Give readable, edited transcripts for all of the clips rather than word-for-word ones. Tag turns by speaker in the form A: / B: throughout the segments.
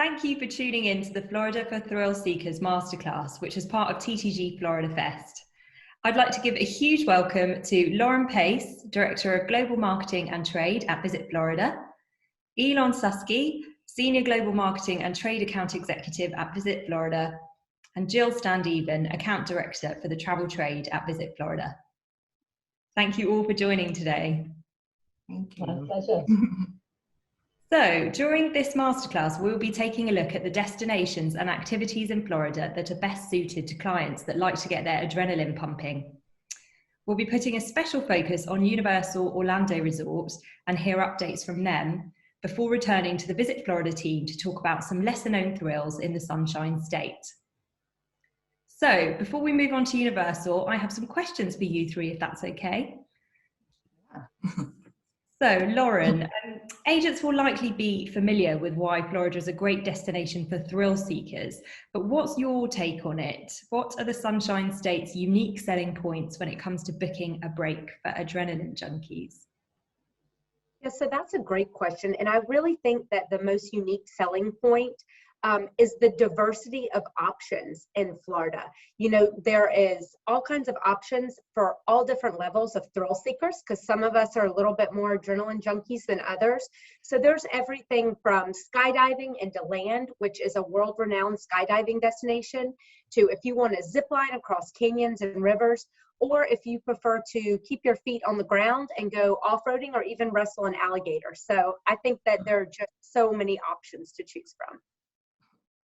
A: Thank you for tuning in to the Florida for Thrill Seekers Masterclass, which is part of TTG Florida Fest. I'd like to give a huge welcome to Lauren Pace, Director of Global Marketing and Trade at Visit Florida, Elon Susky, Senior Global Marketing and Trade Account Executive at Visit Florida, and Jill Standeven, Account Director for the Travel Trade at Visit Florida. Thank you all for joining today.
B: Thank you.
C: My pleasure.
A: So, during this masterclass, we'll be taking a look at the destinations and activities in Florida that are best suited to clients that like to get their adrenaline pumping. We'll be putting a special focus on Universal Orlando Resort and hear updates from them before returning to the Visit Florida team to talk about some lesser-known thrills in the Sunshine State. So, before we move on to Universal, I have some questions for you three, if that's okay.
B: Yeah.
A: So, Lauren, agents will likely be familiar with why Florida is a great destination for thrill seekers, but what's your take on it? What are the Sunshine State's unique selling points when it comes to booking a break for adrenaline junkies?
C: Yeah, so that's a great question. And I really think that the most unique selling point is the diversity of options in Florida. You know, there is all kinds of options for all different levels of thrill seekers, because some of us are a little bit more adrenaline junkies than others. So there's everything from skydiving into land, which is a world-renowned skydiving destination, to if you want to zip line across canyons and rivers, or if you prefer to keep your feet on the ground and go off-roading or even wrestle an alligator. So I think that there are just so many options to choose from.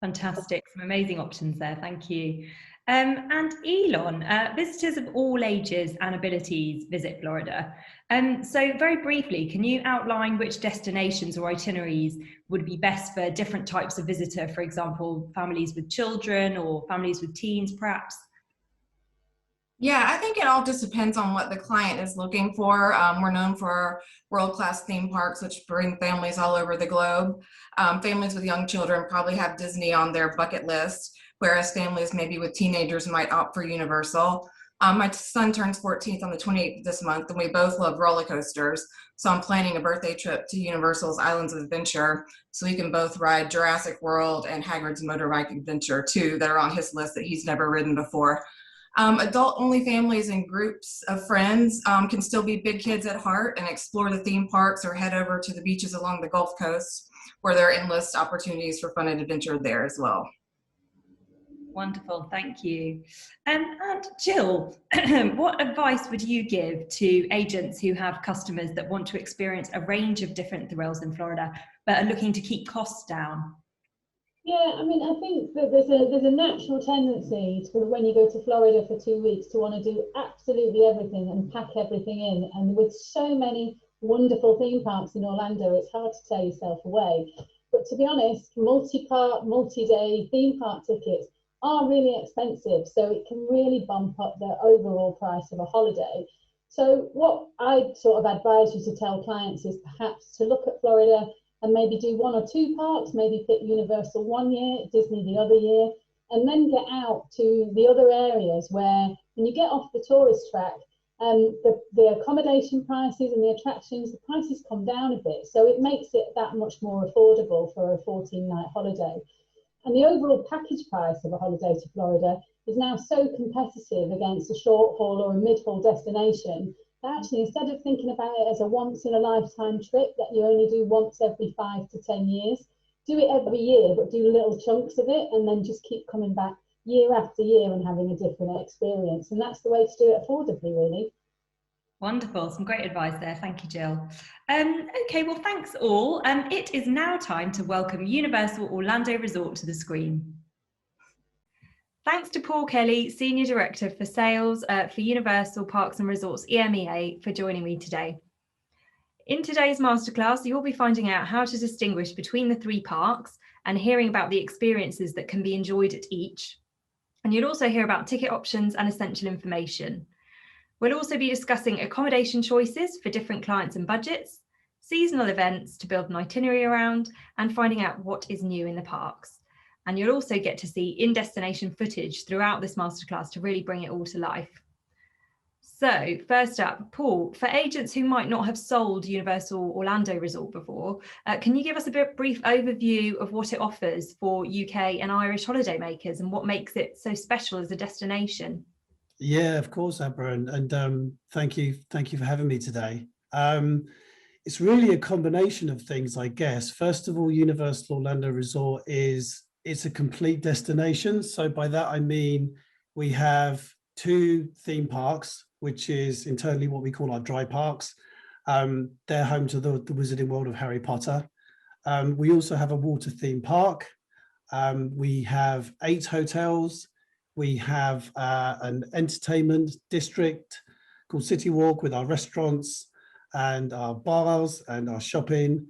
A: Fantastic, some amazing options there, thank you. And Elon, visitors of all ages and abilities visit Florida. So very briefly, can you outline which destinations or itineraries would be best for different types of visitor, for example, families with children or families with teens perhaps?
B: Yeah, I think it all just depends on what the client is looking for. We're known for our world-class theme parks, which bring families all over the globe. Families with young children probably have Disney on their bucket list, whereas families maybe with teenagers might opt for Universal. My son turns 14th on the 28th this month, and we both love roller coasters. So I'm planning a birthday trip to Universal's Islands of Adventure so we can both ride Jurassic World and Hagrid's Motorbike Adventure, too, that are on his list that he's never ridden before. Adult-only families and groups of friends can still be big kids at heart and explore the theme parks or head over to the beaches along the Gulf Coast, where there are endless opportunities for fun and adventure there as well.
A: Wonderful, thank you. And Jill, what advice would you give to agents who have customers that want to experience a range of different thrills in Florida, but are looking to keep costs down?
D: Yeah, I mean, I think that there's a natural tendency to, when you go to Florida for 2 weeks, to want to do absolutely everything and pack everything in. And with so many wonderful theme parks in Orlando, it's hard to tear yourself away. But to be honest, multi-part, multi-day theme park tickets are really expensive, so it can really bump up the overall price of a holiday. So what I sort of advise you to tell clients is perhaps to look at Florida and maybe do 1 or 2 parks, maybe pick Universal one year, Disney the other year, and then get out to the other areas where, when you get off the tourist track, the accommodation prices and the attractions, the prices come down a bit. So it makes it that much more affordable for a 14-night holiday. And the overall package price of a holiday to Florida is now so competitive against a short haul or a mid-haul destination, actually, instead of thinking about it as a once-in-a-lifetime trip that you only do once every 5 to 10 years, do it every year, but do little chunks of it, and then just keep coming back year after year and having a different experience. And that's the way to do it affordably, really.
A: Wonderful, some great advice there. Thank you, Jill. Okay, well, thanks all. It is now time to welcome Universal Orlando Resort to the screen. Thanks to Paul Kelly, Senior Director for Sales for Universal Parks and Resorts EMEA, for joining me today. In today's masterclass, you'll be finding out how to distinguish between the 3 parks and hearing about the experiences that can be enjoyed at each. And you'll also hear about ticket options and essential information. We'll also be discussing accommodation choices for different clients and budgets, seasonal events to build an itinerary around, and finding out what is new in the parks. And you'll also get to see in-destination footage throughout this masterclass to really bring it all to life. So first up, Paul, for agents who might not have sold Universal Orlando Resort before, can you give us a brief overview of what it offers for UK and Irish holidaymakers and what makes it so special as a destination?
E: Yeah, of course, Abra, and thank you for having me today. It's really a combination of things, I guess. First of all, Universal Orlando Resort it's a complete destination. So by that I mean we have 2 theme parks, which is internally what we call our dry parks. They're home to the Wizarding World of Harry Potter. We also have a water theme park. We have 8 hotels. We have an entertainment district called City Walk with our restaurants and our bars and our shopping.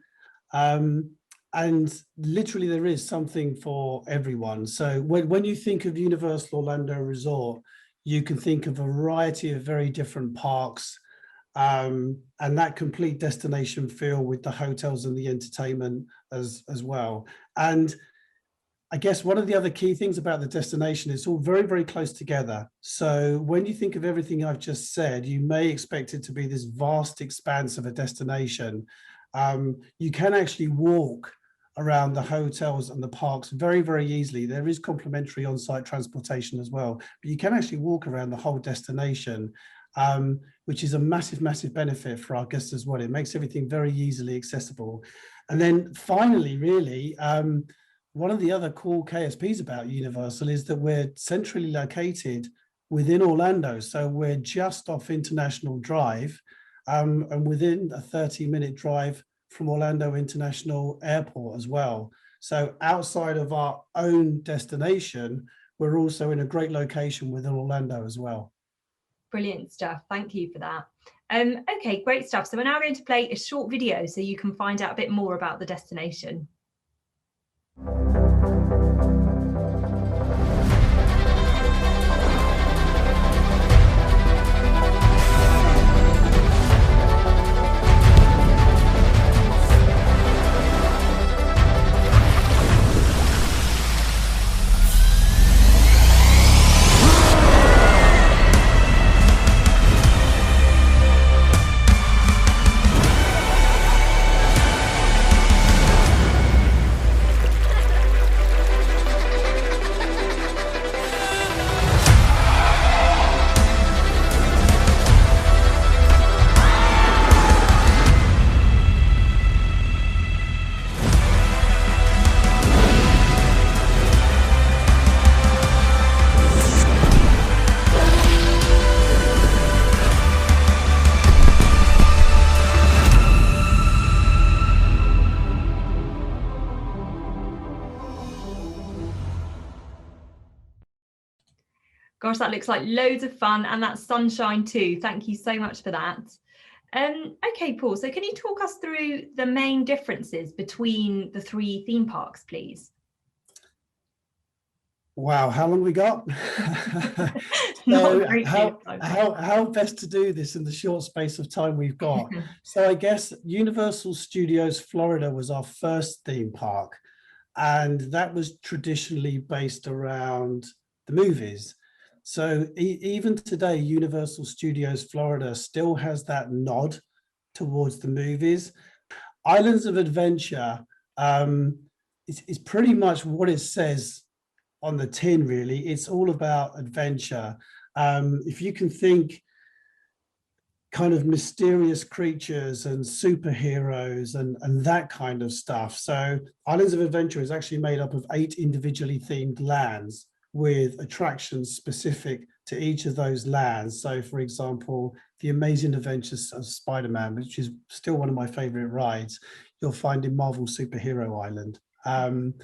E: And literally there is something for everyone. So when you think of Universal Orlando Resort, you can think of a variety of very different parks, and that complete destination feel with the hotels and the entertainment as well. And I guess one of the other key things about the destination is all very, very close together. So when you think of everything I've just said, you may expect it to be this vast expanse of a destination. You can actually walk around the hotels and the parks very, very easily. There is complimentary on-site transportation as well, but you can actually walk around the whole destination, which is a massive, massive benefit for our guests as well. It makes everything very easily accessible. And then finally, really, one of the other cool KSPs about Universal is that we're centrally located within Orlando. So we're just off International Drive, and within a 30-minute drive from Orlando International Airport as well. So outside of our own destination, we're also in a great location within Orlando as well.
A: Brilliant stuff. Thank you for that. Okay, great stuff. So we're now going to play a short video so you can find out a bit more about the destination. Gosh, that looks like loads of fun, and that's sunshine too. Thank you so much for that. Okay, Paul, so can you talk us through the main differences between the 3 theme parks, please?
E: Wow, how long we got? So how best to do this in the short space of time we've got? So I guess Universal Studios Florida was our first theme park, and that was traditionally based around the movies. So even today, Universal Studios Florida still has that nod towards the movies. Islands of Adventure is pretty much what it says on the tin, really. It's all about adventure. If you can think kind of mysterious creatures and superheroes and that kind of stuff. So Islands of Adventure is actually made up of 8 individually themed lands with attractions specific to each of those lands. So for example, The Amazing Adventures of Spider-Man, which is still one of my favorite rides, you'll find in Marvel Superhero Island. And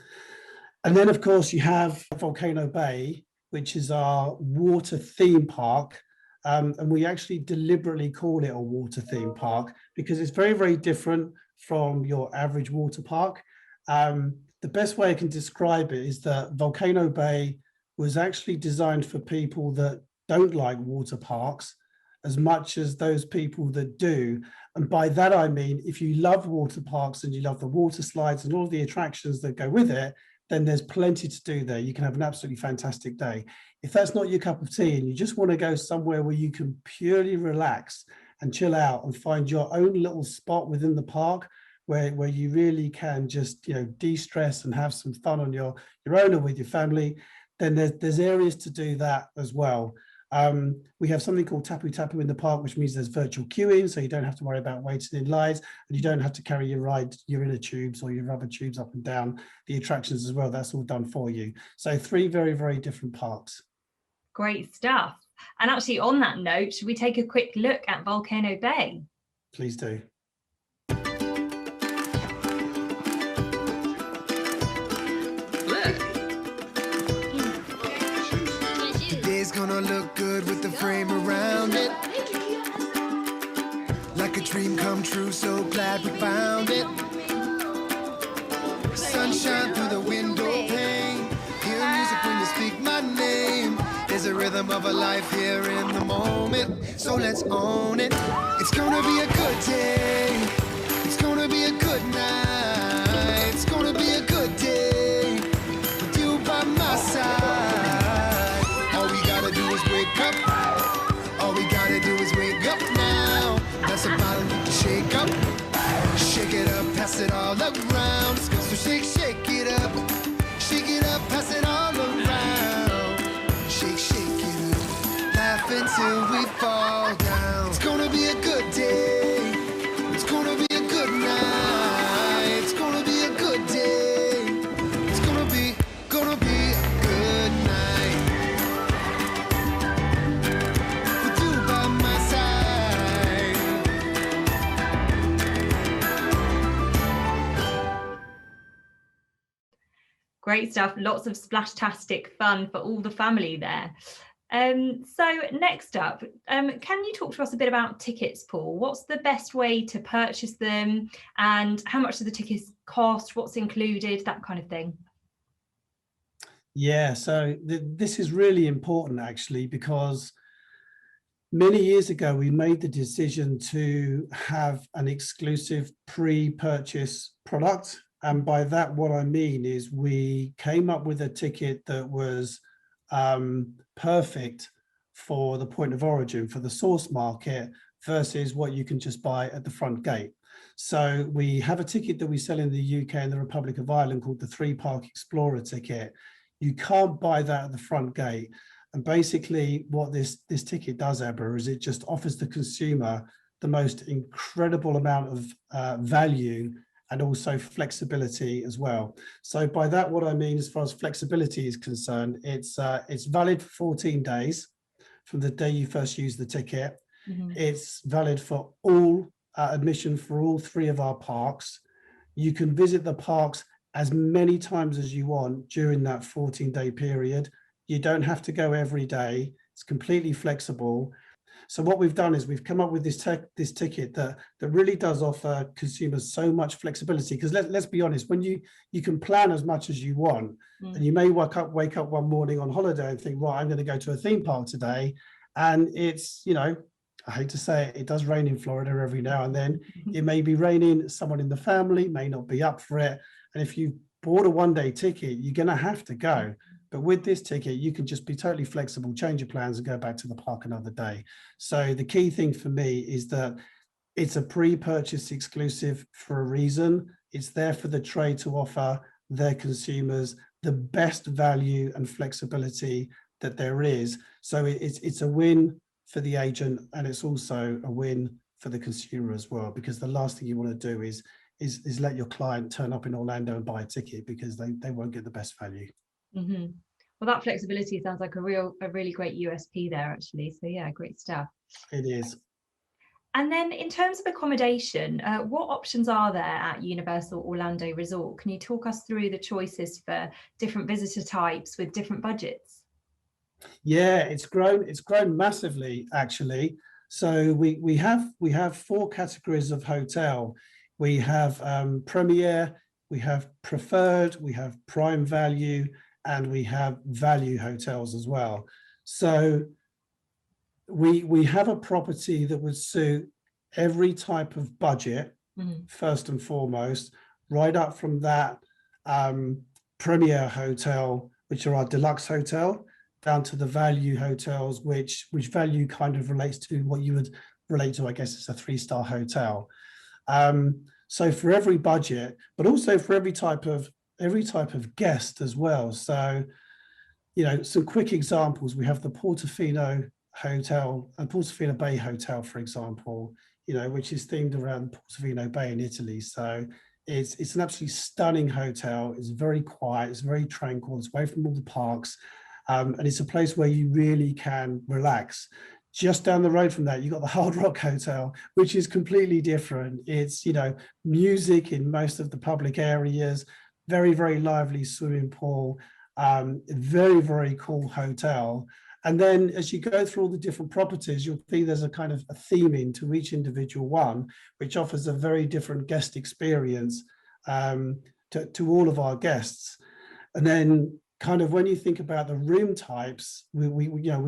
E: then of course you have Volcano Bay, which is our water theme park. And we actually deliberately call it a water theme park because it's very, very different from your average water park. The best way I can describe it is that Volcano Bay was actually designed for people that don't like water parks as much as those people that do. And by that, I mean, if you love water parks and you love the water slides and all of the attractions that go with it, then there's plenty to do there. You can have an absolutely fantastic day. If that's not your cup of tea and you just want to go somewhere where you can purely relax and chill out and find your own little spot within the park where you really can just, de-stress and have some fun on your own or with your family, then there's areas to do that as well. We have something called Tapu Tapu in the park, which means there's virtual queuing, so you don't have to worry about waiting in lines, and you don't have to carry your inner tubes or your rubber tubes up and down the attractions as well. That's all done for you. So 3 very, very different parks.
A: Great stuff. And actually, on that note, should we take a quick look at Volcano Bay?
E: Please do.
F: Today's gonna look good with the frame around it. Like a dream come true, so glad we found it. Sunshine through the window pane. Hear music when you speak my name. There's a rhythm of a life here in the moment, so let's own it. It's gonna be a good day. It's gonna be a good night. It's gonna be a good day with you by my side. All we gotta do is wake up. All we gotta do is wake up now. That's about it. Shake up, shake it up, pass it all around. So shake, shake it up, pass it all around. Shake, shake it up, laugh until we fall down. It's gonna be a good day. It's gonna be a good night. It's gonna be a good day. It's gonna be a good night. With you by my side.
A: Great stuff. Lots of splashtastic fun for all the family there. So next up, can you talk to us a bit about tickets, Paul? What's the best way to purchase them, and how much do the tickets cost? What's included? That kind of thing.
E: Yeah, so this is really important actually, because many years ago we made the decision to have an exclusive pre-purchase product. And by that, what I mean is we came up with a ticket that was perfect for the point of origin, for the source market, versus what you can just buy at the front gate. So we have a ticket that we sell in the UK and the Republic of Ireland called the 3-Park Explorer ticket. You can't buy that at the front gate. And basically what this ticket does, Ebba, is it just offers the consumer the most incredible amount of value and also flexibility as well. So by that, what I mean, as far as flexibility is concerned, it's valid for 14 days from the day you first use the ticket. Mm-hmm. It's valid for all admission for all 3 of our parks. You can visit the parks as many times as you want during that 14-day period. You don't have to go every day. It's completely flexible. So what we've done is we've come up with this ticket that really does offer consumers so much flexibility, because let's be honest, when you can plan as much as you want, and you may wake up one morning on holiday and think, right, I'm going to go to a theme park today, and it's, I hate to say it, it does rain in Florida every now and then. It may be raining, someone in the family may not be up for it, and if you bought a one-day ticket, you're going to have to go. But with this ticket, you can just be totally flexible, change your plans and go back to the park another day. So the key thing for me is that it's a pre-purchase exclusive for a reason. It's there for the trade to offer their consumers the best value and flexibility that there is. So it's a win for the agent, and it's also a win for the consumer as well, because the last thing you want to do is let your client turn up in Orlando and buy a ticket, because they won't get the best value.
A: Mm-hmm. Well, that flexibility sounds like a really great USP there, actually. So yeah, great stuff.
E: It is.
A: And then in terms of accommodation, what options are there at Universal Orlando Resort? Can you talk us through the choices for different visitor types with different budgets?
E: Yeah, it's grown massively, actually. So we have 4 categories of hotel. We have Premier, we have Preferred, we have Prime Value, and we have value hotels as well. So we have a property that would suit every type of budget, first and foremost, right up from that Premier Hotel, which are our deluxe hotel, down to the value hotels, which value kind of relates to what you would relate to, I guess it's a 3-star hotel. So for every budget, but also for every type of guest as well. So, you know, some quick examples. We have the Portofino Hotel, Portofino Bay Hotel, for example, you know, which is themed around Portofino Bay in Italy. So it's an absolutely stunning hotel. It's very quiet. It's very tranquil. It's away from all the parks. And it's a place where you really can relax. Just down the road from that, you've got the Hard Rock Hotel, which is completely different. It's, you know, music in most of the public areas, very, very lively swimming pool, very, very cool hotel. And then as you go through all the different properties, you'll see there's a kind of a theme into each individual one, which offers a very different guest experience to all of our guests. And then kind of when you think about the room types, we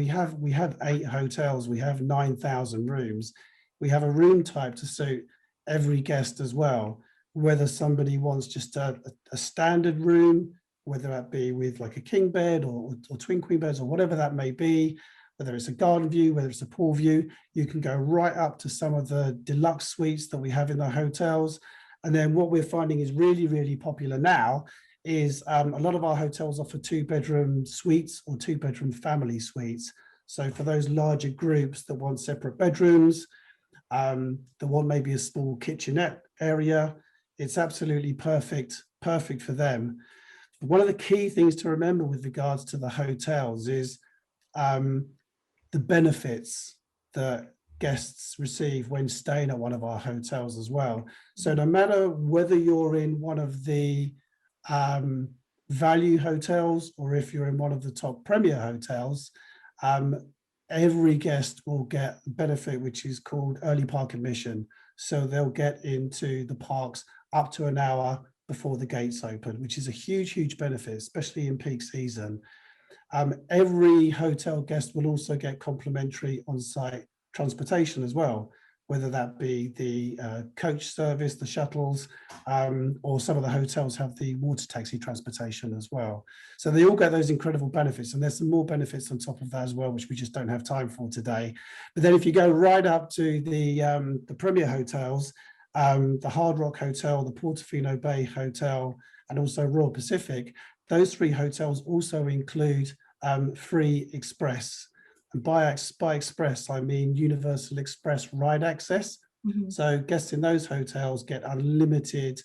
E: have 8 hotels, we have 9,000 rooms. We have a room type to suit every guest as well, whether somebody wants just a standard room, whether that be with like a king bed or twin queen beds or whatever that may be, whether it's a garden view, whether it's a pool view, you can go right up to some of the deluxe suites that we have in the hotels. And then what we're finding is really, really popular now is a lot of our hotels offer 2-bedroom suites or 2-bedroom family suites. So for those larger groups that want separate bedrooms, that want maybe a small kitchenette area, it's absolutely perfect for them. One of the key things to remember with regards to the hotels is the benefits that guests receive when staying at one of our hotels as well. So no matter whether you're in one of the value hotels or if you're in one of the top premier hotels, every guest will get a benefit which is called early park admission. So they'll get into the parks up to an hour before the gates open, which is a huge benefit, especially in peak season. Every hotel guest will also get complimentary on-site transportation as well, whether that be the coach service, the shuttles, or some of the hotels have the water taxi transportation as well. So they all get those incredible benefits, and there's some more benefits on top of that as well, which we just don't have time for today. But then if you go right up to the premier hotels, the Hard Rock Hotel, the Portofino Bay Hotel, and also Royal Pacific, those 3 hotels also include free express. And by express, I mean Universal Express ride access. Mm-hmm. So guests in those hotels get unlimited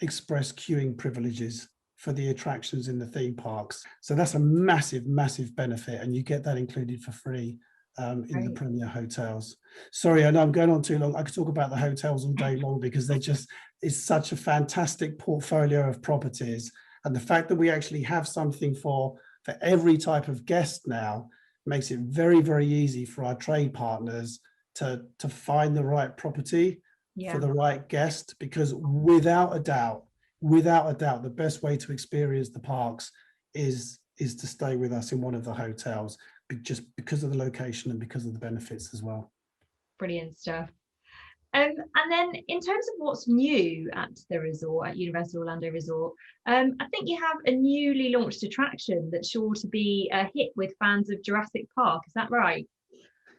E: express queuing privileges for the attractions in the theme parks. So that's a massive benefit, and you get that included for free in the premier hotels. Sorry, I know I'm going on too long. I could talk about the hotels all day long because it's such a fantastic portfolio of properties. And the fact that we actually have something for every type of guest now makes it very easy for our trade partners to find the right property for the right guest, because without a doubt, the best way to experience the parks is to stay with us in one of the hotels, just because of the location and because of the benefits as well.
A: Brilliant stuff. And then in terms of what's new at the resort, at Universal Orlando Resort, I think you have a newly launched attraction that's sure to be a hit with fans of Jurassic Park. Is that right?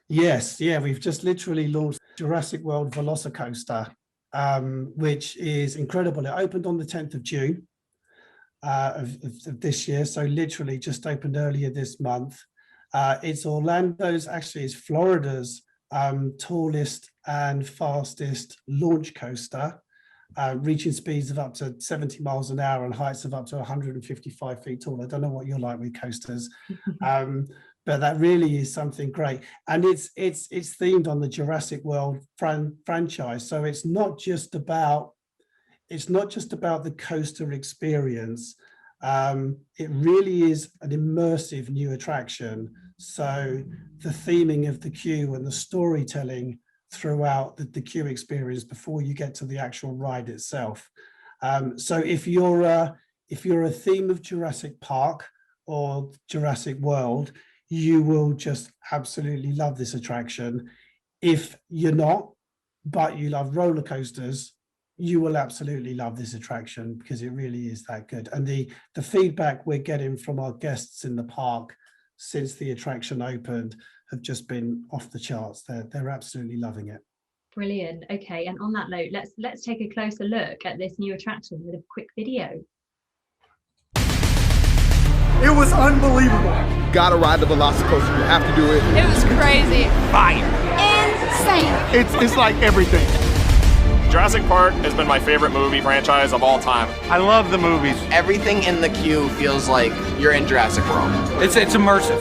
E: Yes, we've just literally launched Jurassic World Velocicoaster, which is incredible. It opened on the 10th of June of this year, so literally just opened earlier this month. It's Florida's tallest and fastest launch coaster, reaching speeds of up to 70 miles an hour and heights of up to 155 feet tall. I don't know what you're like with coasters, but that really is something great. And it's themed on the Jurassic World franchise. So it's not just about the coaster experience. It really is an immersive new attraction. So the theming of the queue and the storytelling throughout the queue experience before you get to the actual ride itself. So if you're a theme of Jurassic Park or Jurassic World, you will just absolutely love this attraction. If you're not, but you love roller coasters, you will absolutely love this attraction because it really is that good. And the feedback we're getting from our guests in the park since the attraction opened have just been off the charts. They're absolutely loving it.
A: Brilliant. Okay, and on that note, let's take a closer look at this new attraction with a quick video.
G: It was unbelievable.
H: Gotta ride the Velocicoaster. You have to do it.
I: It was crazy.
H: Fire.
I: Insane.
H: It's like everything.
J: Jurassic Park has been my favorite movie franchise of all time.
H: I love the movies.
K: Everything in the queue feels like you're in Jurassic World.
G: It's immersive.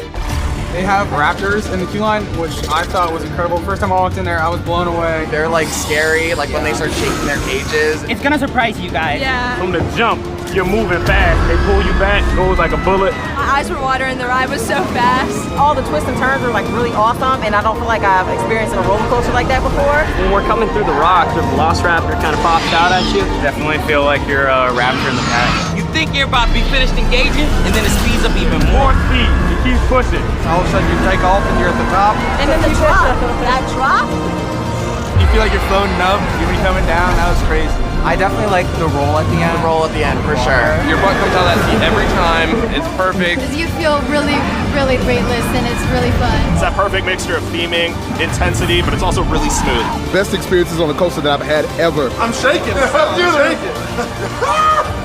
G: They have raptors in the queue line, which I thought was incredible. First time I walked in there, I was blown away.
K: They're like scary, like when they start shaking their cages.
L: It's gonna surprise you guys.
I: Yeah.
J: From the jump, you're moving fast. They pull you back, goes like a bullet.
I: My eyes were watering. The ride was so fast.
L: All the twists and turns are like really awesome, and I don't feel like I've experienced a roller coaster like that before.
M: When we're coming through the rocks, the Velociraptor kind of pops out at you.
J: Definitely feel like you're a raptor in the pack.
L: You think you're about to be finished engaging, and then it speeds up even more.
J: More speed, you keep pushing.
G: All of a sudden you take off and you're at the top.
I: And then the drop. That drop.
G: You feel like you're floating up, you're coming down. That was crazy.
K: I definitely like the roll at the end. The roll at the end, for sure.
J: Your butt comes out of that seat every time. It's perfect.
I: Because you feel really, really weightless and it's really fun.
J: It's that perfect mixture of theming, intensity, but it's also really smooth.
H: Best experiences on a coaster that I've had ever.
G: I'm shaking. I'm shaking.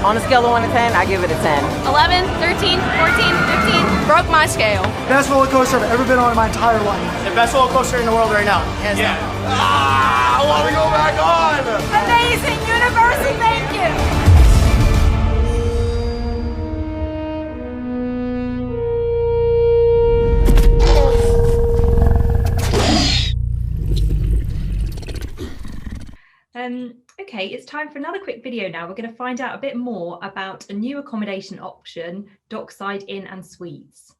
L: On a scale of 1 to 10, I give it a 10.
I: 11, 13, 14, 15. Broke my scale.
G: Best roller coaster I've ever been on in my entire life.
M: The best roller coaster in the world right now. Hands down.
H: I want to go back on.
I: Amazing, Universal, thank you.
A: Okay, it's time for another quick video now. We're going to find out a bit more about a new accommodation option, Dockside Inn and Suites.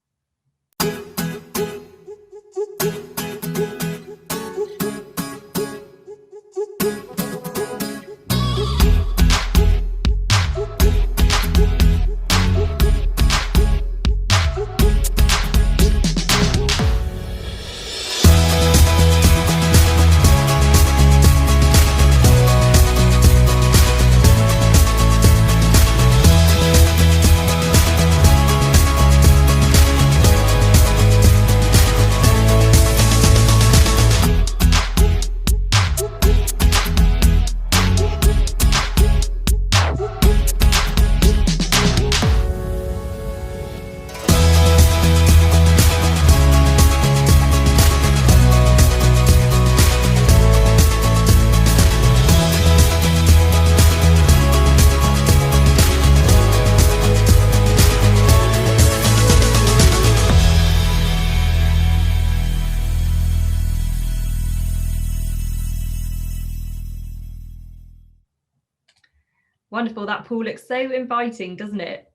A: Wonderful, that pool looks so inviting, doesn't it?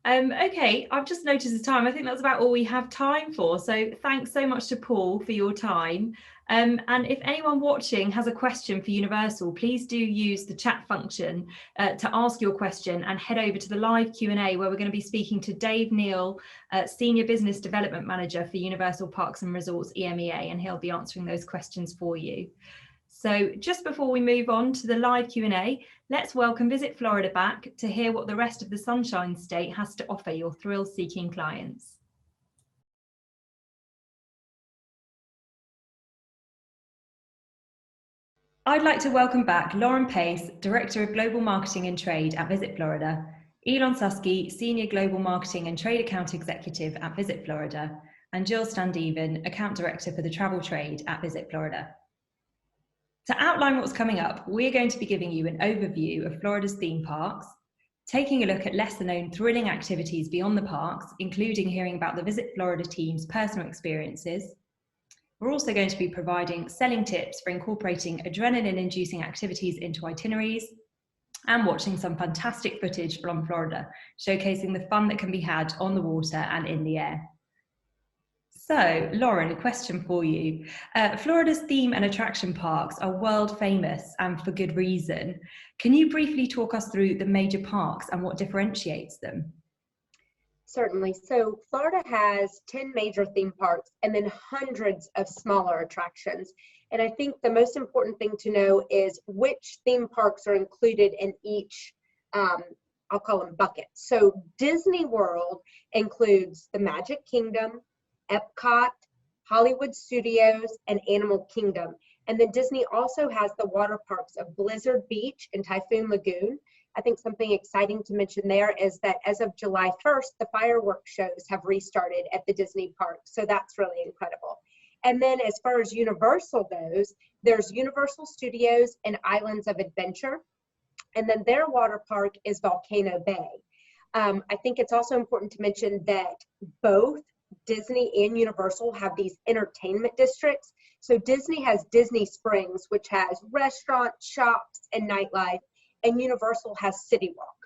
A: Okay, I've just noticed the time. I think that's about all we have time for. So thanks so much to Paul for your time. And if anyone watching has a question for Universal, please do use the chat function to ask your question and head over to the live Q&A where we're going to be speaking to Dave Neal, Senior Business Development Manager for Universal Parks and Resorts EMEA, and he'll be answering those questions for you. So just before we move on to the live Q&A, let's welcome Visit Florida back to hear what the rest of the Sunshine State has to offer your thrill-seeking clients. I'd like to welcome back Lauren Pace, Director of Global Marketing and Trade at Visit Florida, Elon Susky, Senior Global Marketing and Trade Account Executive at Visit Florida, and Jill Standeven, Account Director for the Travel Trade at Visit Florida. To outline what's coming up, we're going to be giving you an overview of Florida's theme parks, taking a look at lesser known thrilling activities beyond the parks, including hearing about the Visit Florida team's personal experiences. We're also going to be providing selling tips for incorporating adrenaline-inducing activities into itineraries and watching some fantastic footage from Florida, showcasing the fun that can be had on the water and in the air. So, Lauren, a question for you. Florida's theme and attraction parks are world famous and for good reason. Can you briefly talk us through the major parks and what differentiates them?
C: Certainly. So Florida has 10 major theme parks and then hundreds of smaller attractions. And I think the most important thing to know is which theme parks are included in each, I'll call them buckets. So Disney World includes the Magic Kingdom, Epcot, Hollywood Studios, and Animal Kingdom. And then Disney also has the water parks of Blizzard Beach and Typhoon Lagoon. I think something exciting to mention there is that as of July 1st, the fireworks shows have restarted at the Disney park. So that's really incredible. And then as far as Universal goes, there's Universal Studios and Islands of Adventure. And then their water park is Volcano Bay. I think it's also important to mention that both Disney and Universal have these entertainment districts. So Disney has Disney Springs, which has restaurants, shops, and nightlife. And Universal has City Walk.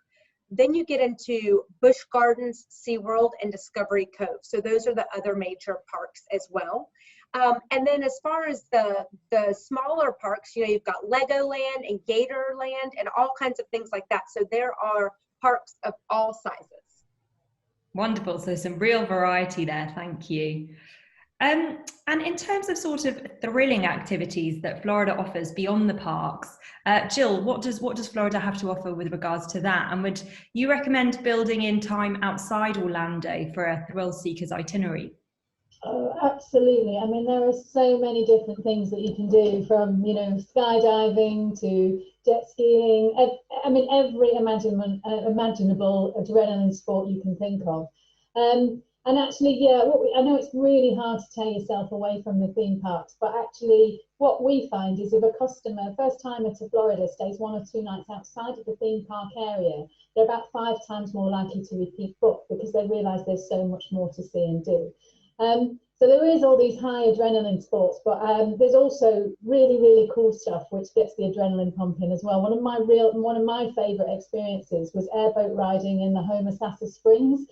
C: Then you get into Busch Gardens, SeaWorld, and Discovery Cove. So those are the other major parks as well. And then as far as the smaller parks, you know, you've got Legoland and Gatorland and all kinds of things like that. So there are parks of all sizes.
A: Wonderful. So some real variety there. Thank you. And in terms of sort of thrilling activities that Florida offers beyond the parks, Jill, what does Florida have to offer with regards to that? And would you recommend building in time outside Orlando for a thrill seeker's itinerary?
D: Oh, absolutely. I mean, there are so many different things that you can do, from, you know, skydiving to jet skiing. I mean, every imaginable adrenaline sport you can think of. And actually, yeah, I know it's really hard to tear yourself away from the theme parks, but actually what we find is if a customer, first timer to Florida, stays 1 or 2 nights outside of the theme park area, they're about 5 times more likely to repeat book because they realise there's so much more to see and do. So there is all these high adrenaline sports, but there's also really, really cool stuff which gets the adrenaline pumping as well. One of my favourite experiences was airboat riding in the Homosassa Springs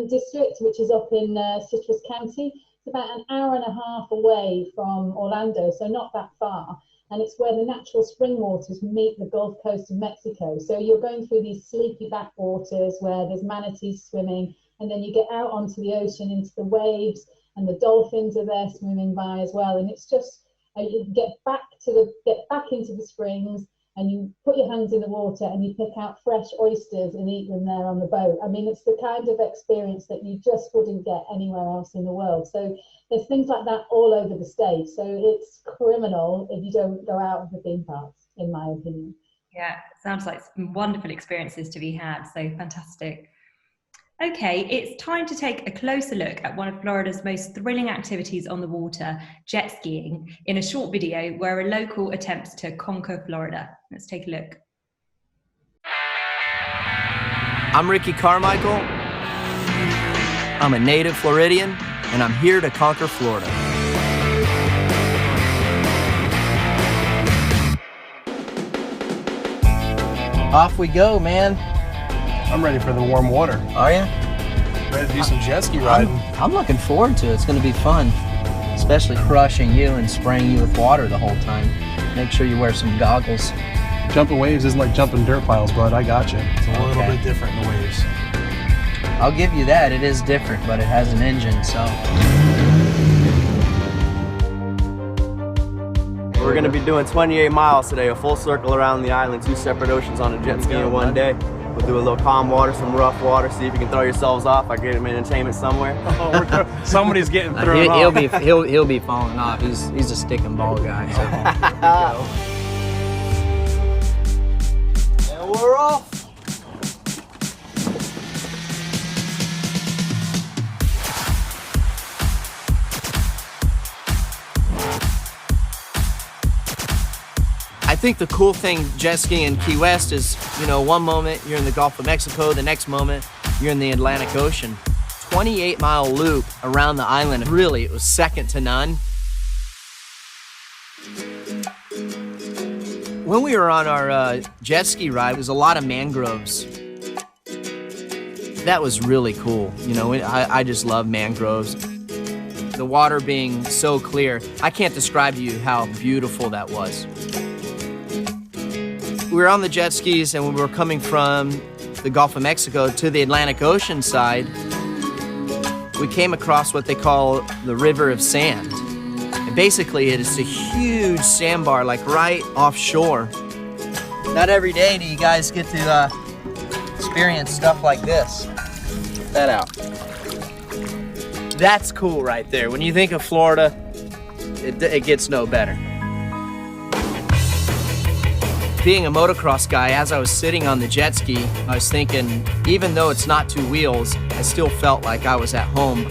D: district, which is up in Citrus County. It's about an hour and a half away from Orlando, so not that far. And it's where the natural spring waters meet the Gulf Coast of Mexico. So you're going through these sleepy backwaters where there's manatees swimming, and then you get out onto the ocean into the waves, and the dolphins are there swimming by as well. And it's just you get back into the springs, and you put your hands in the water and you pick out fresh oysters and eat them there on the boat. I mean, it's the kind of experience that you just wouldn't get anywhere else in the world. So there's things like that all over the state. So it's criminal if you don't go out of the theme parks, in my opinion.
A: Yeah, sounds like some wonderful experiences to be had. So fantastic. Okay, it's time to take a closer look at one of Florida's most thrilling activities on the water, jet skiing, in a short video where a local attempts to conquer Florida. Let's take a look.
N: I'm Ricky Carmichael. I'm a native Floridian, and I'm here to conquer Florida. Off we go, man.
O: I'm ready for the warm water.
N: Are you?
O: Ready to do some jet ski riding.
N: I'm looking forward to it. It's going to be fun, especially crushing you and spraying you with water the whole time. Make sure you wear some goggles.
O: Jumping waves isn't like jumping dirt piles, bud. I got you. It's a little bit different in the waves.
N: I'll give you that. It is different, but it has an engine, so.
M: We're going to be doing 28 miles today, a full circle around the island, 2 separate oceans on a jet ski in one day. We'll do a little calm water, some rough water, see if you can throw yourselves off. I get him entertainment somewhere.
O: Somebody's getting thrown off.
N: He'll be falling off. He's a stick and ball guy. So. And we're off. I think the cool thing jet skiing in Key West is, you know, one moment you're in the Gulf of Mexico, the next moment you're in the Atlantic Ocean. 28-mile loop around the island. Really, it was second to none. When we were on our jet ski ride, there was a lot of mangroves. That was really cool. You know, I just love mangroves. The water being so clear, I can't describe to you how beautiful that was. We were on the jet skis and we were coming from the Gulf of Mexico to the Atlantic Ocean side. we came across what they call the River of Sand. And basically, it is a huge sandbar, like right offshore. Not every day do you guys get to experience stuff like this. Check that out. That's cool right there. When you think of Florida, it gets no better. Being a motocross guy, as I was sitting on the jet ski, I was thinking, even though it's not two wheels, I still felt like I was at home.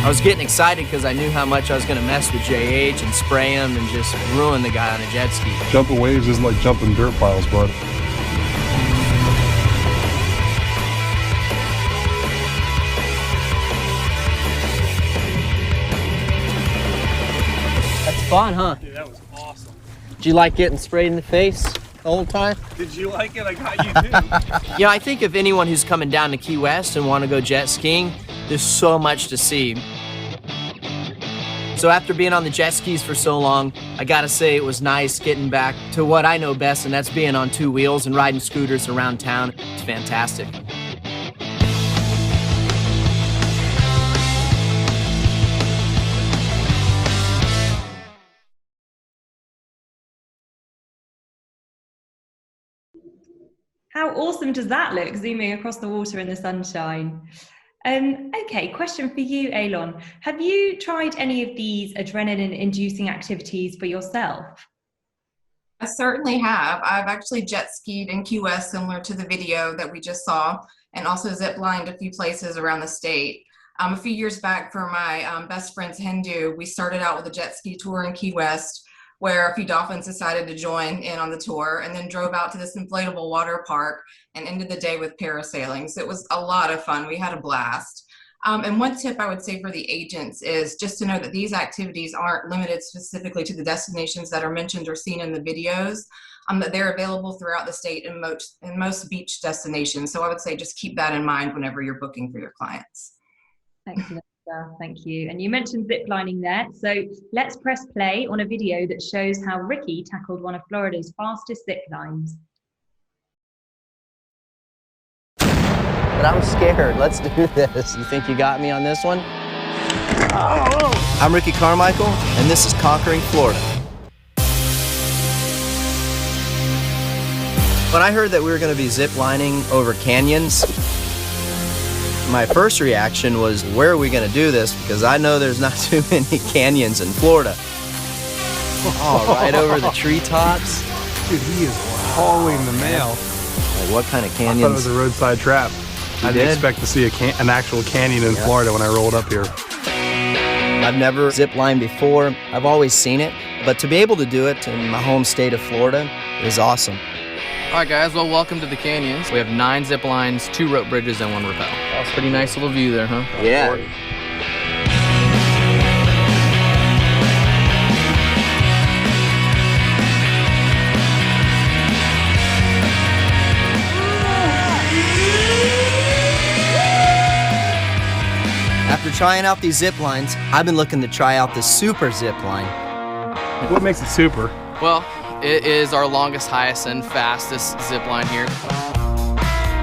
N: I was getting excited because I knew how much I was going to mess with JH and spray him and just ruin the guy on a jet ski.
O: Jumping waves isn't like jumping dirt piles, bud.
N: That's fun, huh?
O: Dude, that was awesome.
N: Did you like getting sprayed in the face the whole time?
O: Did you like it? I got you too.
N: Yeah, I think if anyone who's coming down to Key West and want to go jet skiing, there's so much to see. So after being on the jet skis for so long, I gotta say it was nice getting back to what I know best, and that's being on two wheels and riding scooters around town. It's fantastic.
A: How awesome does that look, zooming across the water in the sunshine? Okay, question for you, Elon. Have you tried any of these adrenaline-inducing activities for yourself?
B: I certainly have. I've actually jet skied in Key West, similar to the video that we just saw, and also zip lined a few places around the state. A few years back for my best friend's Hindu, we started out with a jet ski tour in Key West, where a few dolphins decided to join in on the tour, and then drove out to this inflatable water park and ended the day with parasailing. So it was a lot of fun. We had a blast. And one tip I would say for the agents is just to know that these activities aren't limited specifically to the destinations that are mentioned or seen in the videos, that they're available throughout the state in most beach destinations. So I would say just keep that in mind whenever you're booking for your clients.
A: Excellent. Thank you. And you mentioned ziplining there. So let's press play on a video that shows how Ricky tackled one of Florida's fastest zip lines.
N: But I'm scared. Let's do this. You think you got me on this one? Oh. I'm Ricky Carmichael, and this is Conquering Florida. When I heard that we were going to be zip lining over canyons, my first reaction was, where are we going to do this? Because I know there's not too many canyons in Florida. Oh, right over the treetops.
O: Dude, he is hauling the mail.
N: Like, what kind of canyons?
O: I thought it was a roadside trap. I didn't expect to see an actual canyon in Florida when I rolled up here.
N: I've never zip lined before. I've always seen it, but to be able to do it in my home state of Florida is awesome.
P: All right, guys, well, welcome to the canyons. We have 9 zip lines, 2 rope bridges, and 1 rappel. That's a pretty nice little view there, huh?
N: Yeah. After trying out these zip lines, I've been looking to try out the super zip line.
O: What makes it super?
P: Well, it is our longest, highest, and fastest zip line here.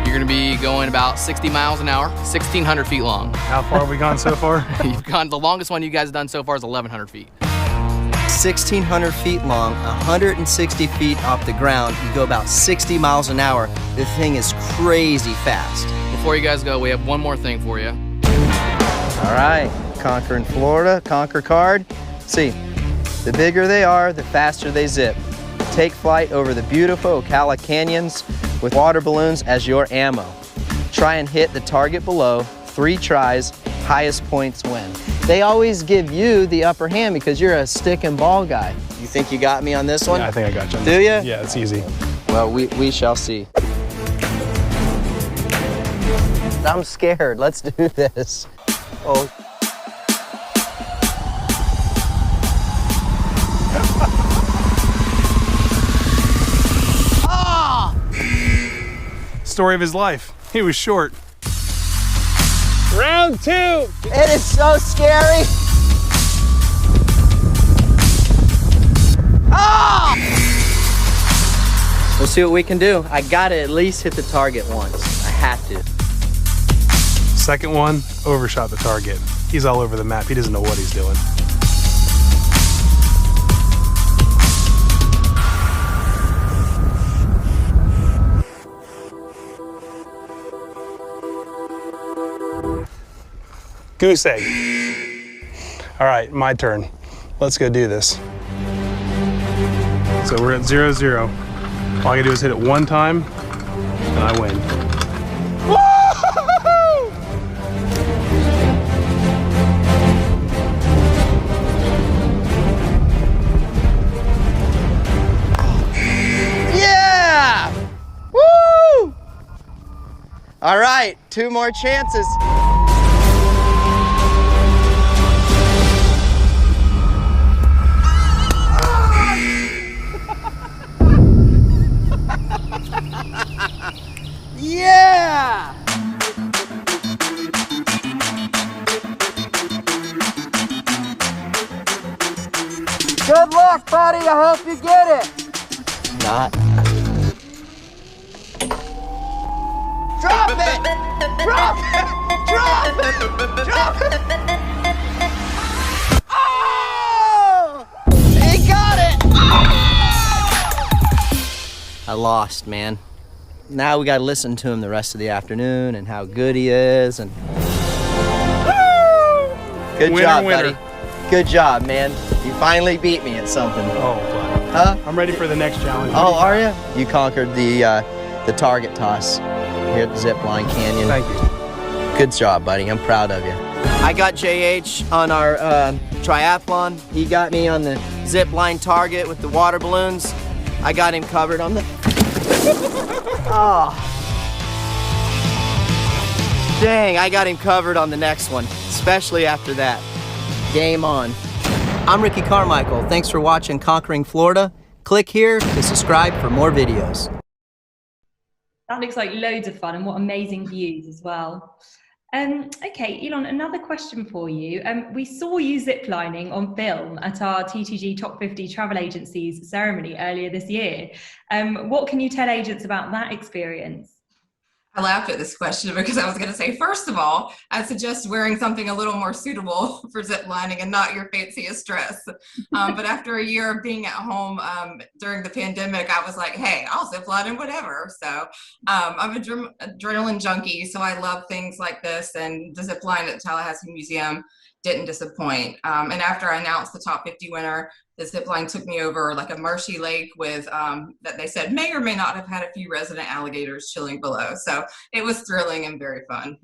P: You're gonna be going about 60 miles an hour, 1,600 feet long.
O: How far have we gone so far?
P: You've gone, the longest one you guys have done so far is 1,100 feet.
N: 1,600 feet long, 160 feet off the ground. You go about 60 miles an hour. The thing is crazy fast.
P: Before you guys go, we have one more thing for you.
N: All right, Conquering Florida, Conquer card. See, the bigger they are, the faster they zip. Take flight over the beautiful Ocala canyons with water balloons as your ammo. Try and hit the target below, 3 tries, highest points win. They always give you the upper hand because you're a stick and ball guy. You think you got me on this one?
O: Yeah, I think I got you.
N: Do you?
O: Yeah, it's easy.
N: Well, we shall see. I'm scared. Let's do this. Oh.
O: Story of his life. He was short. Round 2.
N: It is so scary. see what we can do. I gotta at least hit the target once. I have to.
O: Second one, overshot the target. He's all over the map. He doesn't know what he's doing. Goose egg. All right, my turn. Let's go do this. So we're at 0-0. All I gotta do is hit it one time, and I win. Woo!
N: Yeah! Woo! All right, 2 more chances. Yeah! Good luck, buddy. I hope you get it. Not. Drop it! Drop it! Drop it! Drop it! Oh! He got it! Oh! I lost, man. Now we gotta listen to him the rest of the afternoon and how good he is and... Woo! Good job, buddy. Good job, man. You finally beat me at something.
O: Oh, buddy.
N: Huh?
O: I'm ready for the next challenge.
N: Oh, are you? You conquered the target toss here at the Zipline Canyon.
O: Thank you.
N: Good job, buddy. I'm proud of you. I got JH on our triathlon. He got me on the Zipline target with the water balloons. I got him covered on the... Oh. Dang, I got him covered on the next one, especially after that. Game on. I'm Ricky Carmichael. Thanks for watching Conquering Florida. Click here to subscribe for more videos.
A: That looks like loads of fun and what amazing views as well. Okay, Elon, another question for you. We saw you ziplining on film at our TTG Top 50 Travel Agencies ceremony earlier this year. What can you tell agents about that experience?
B: I laughed at this question because I was going to say, first of all, I suggest wearing something a little more suitable for zip lining and not your fanciest dress. But after a year of being at home during the pandemic, I was like, hey, I'll zip line and whatever. So I'm an adrenaline junkie, so I love things like this, and the zip line at the Tallahassee Museum didn't disappoint. And after I announced the top 50 winner, the zip line took me over like a marshy lake with that they said may or may not have had a few resident alligators chilling below. So it was thrilling and very fun.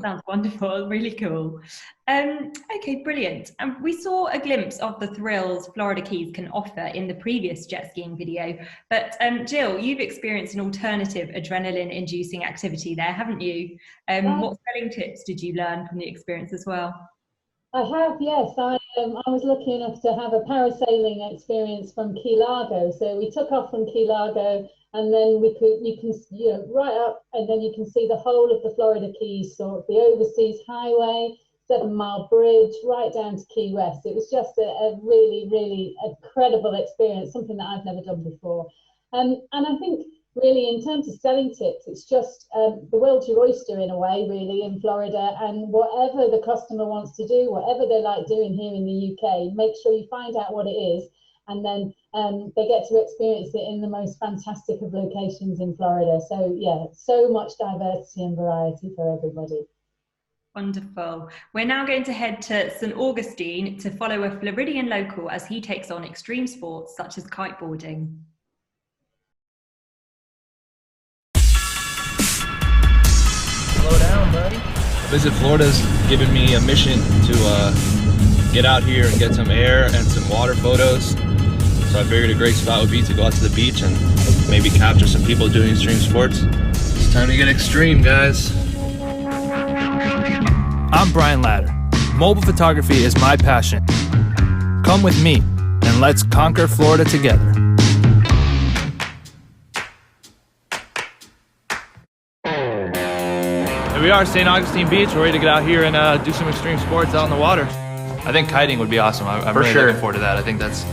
A: Sounds wonderful, really cool. Okay, brilliant. We saw a glimpse of the thrills Florida Keys can offer in the previous jet skiing video, but Jill, you've experienced an alternative adrenaline-inducing activity there, haven't you? What selling tips did you learn from the experience as well?
D: I have, yes. I was lucky enough to have a parasailing experience from Key Largo. So we took off from Key Largo, and then you can right up, and then you can see the whole of the Florida Keys, sort of the overseas highway, 7-mile bridge, right down to Key West. It was just a really, really incredible experience, something that I've never done before. And I think really in terms of selling tips, it's just the world's your oyster in a way, really, in Florida, and whatever the customer wants to do, whatever they like doing here in the UK, make sure you find out what it is, and then they get to experience it in the most fantastic of locations in Florida. So yeah, so much diversity and variety for everybody.
A: Wonderful. We're now going to head to St. Augustine to follow a Floridian local as he takes on extreme sports such as kiteboarding.
Q: Slow down, buddy. Visit Florida's given me a mission to get out here and get some air and some water photos. So I figured a great spot would be to go out to the beach and maybe capture some people doing extreme sports. It's time to get extreme, guys.
R: I'm Brian Latter. Mobile photography is my passion. Come with me and let's conquer Florida together. Here we are, St. Augustine Beach. We're ready to get out here and do some extreme sports out in the water. I think kiting would be awesome. I'm really looking forward to that. I think that's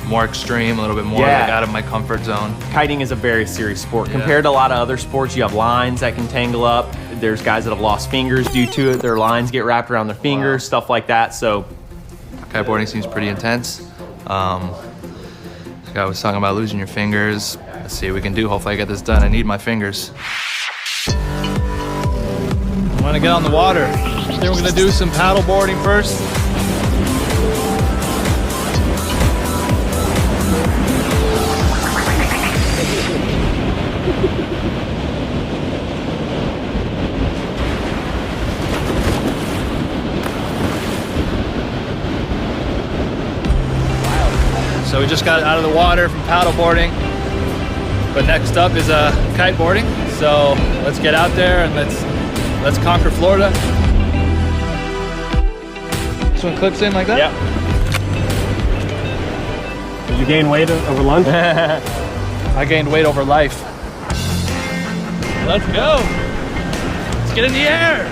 R: more extreme, a little bit more like out of my comfort zone.
M: Kiting is a very serious sport. Compared to a lot of other sports, you have lines that can tangle up. There's guys that have lost fingers due to it. Their lines get wrapped around their fingers, stuff like that. So
R: kiteboarding seems pretty intense. This guy was talking about losing your fingers. Let's see what we can do. Hopefully I get this done. I need my fingers. I want to get on the water. Then we're going to do some paddle boarding first. So we just got out of the water from paddle boarding, but next up is kiteboarding. So let's get out there and let's conquer Florida. This one clips in like that?
S: Yeah. Did you gain weight over lunch?
R: I gained weight over life. Let's go. Let's get in the air.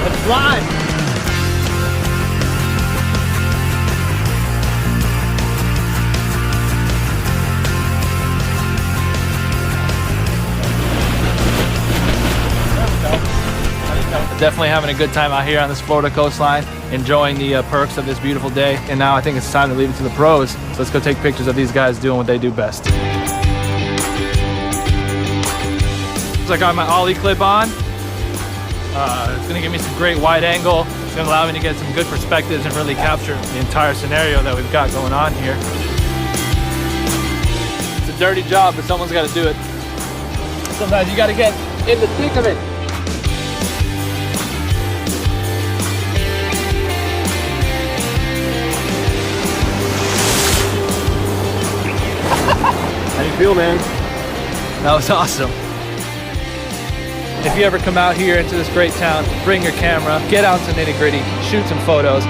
R: Let's fly. Definitely having a good time out here on this Florida coastline, enjoying the perks of this beautiful day. And now I think it's time to leave it to the pros. So let's go take pictures of these guys doing what they do best. Looks like I got my ollie clip on. It's gonna give me some great wide angle. It's gonna allow me to get some good perspectives and really capture the entire scenario that we've got going on here. It's a dirty job, but someone's gotta do it. Sometimes you gotta get in the thick of it.
S: How do you feel, man?
R: That was awesome. If you ever come out here into this great town, bring your camera, get out to nitty-gritty, shoot some photos.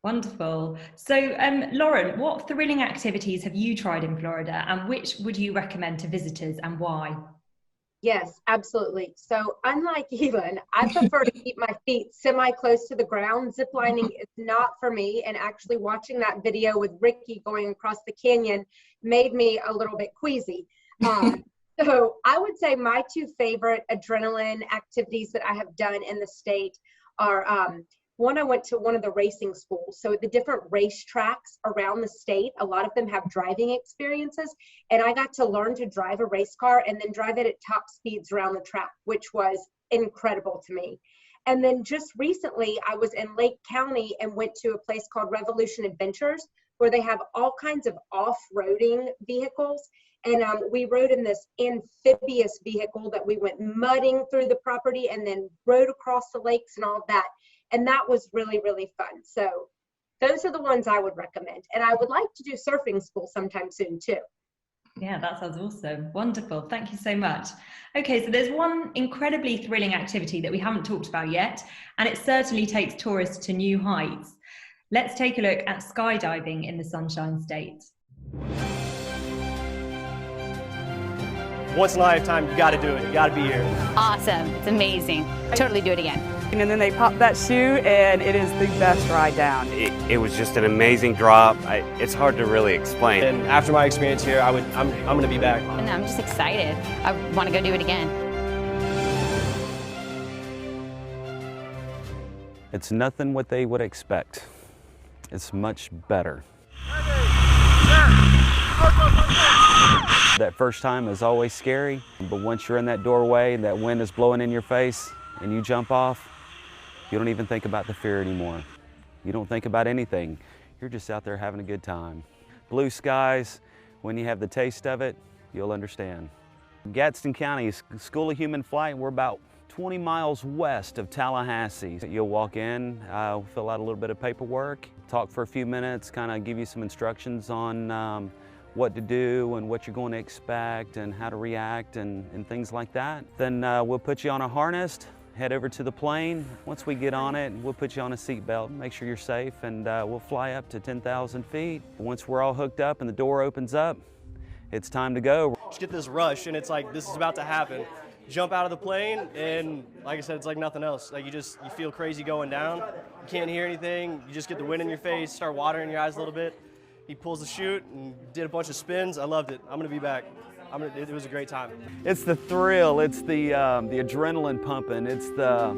A: Wonderful. So, Lauren, what thrilling activities have you tried in Florida, and which would you recommend to visitors and why?
C: Yes, absolutely. So unlike Elin, I prefer to keep my feet semi-close to the ground. Ziplining is not for me, and actually watching that video with Ricky going across the canyon made me a little bit queasy. So I would say my two favorite adrenaline activities that I have done in the state are one, I went to one of the racing schools. So the different racetracks around the state, a lot of them have driving experiences. And I got to learn to drive a race car and then drive it at top speeds around the track, which was incredible to me. And then just recently, I was in Lake County and went to a place called Revolution Adventures, where they have all kinds of off-roading vehicles. And we rode in this amphibious vehicle that we went mudding through the property and then rode across the lakes and all that. And that was really, really fun. So those are the ones I would recommend. And I would like to do surfing school sometime soon too.
A: Yeah, that sounds awesome. Wonderful. Thank you so much. Okay, so there's one incredibly thrilling activity that we haven't talked about yet, and it certainly takes tourists to new heights. Let's take a look at skydiving in the Sunshine State.
S: Once in a lifetime, you gotta do it. You gotta be here.
I: Awesome. It's amazing. Totally do it again.
T: And then they pop that shoe, and it is the best ride down.
U: It was just an amazing drop. It's hard to really explain.
S: And after my experience here, I'm going to be back.
I: And I'm just excited. I want to go do it again.
V: It's nothing what they would expect. It's much better. That first time is always scary, but once you're in that doorway, that wind is blowing in your face, and you jump off, you don't even think about the fear anymore. You don't think about anything. You're just out there having a good time. Blue skies, when you have the taste of it, you'll understand. Gadsden County is School of Human Flight. We're about 20 miles west of Tallahassee. You'll walk in, fill out a little bit of paperwork, talk for a few minutes, kind of give you some instructions on what to do and what you're going to expect and how to react and things like that. Then we'll put you on a harness, head over to the plane. Once we get on it, we'll put you on a seat belt, make sure you're safe, and we'll fly up to 10,000 feet. Once we're all hooked up and the door opens up, it's time to go.
S: Just get this rush, and it's like this is about to happen. Jump out of the plane, and like I said, it's like nothing else. Like you feel crazy going down. You can't hear anything. You just get the wind in your face, start watering your eyes a little bit. He pulls the chute and did a bunch of spins. I loved it. I'm gonna be back. It was a great time.
V: It's the thrill. It's the adrenaline pumping. It's the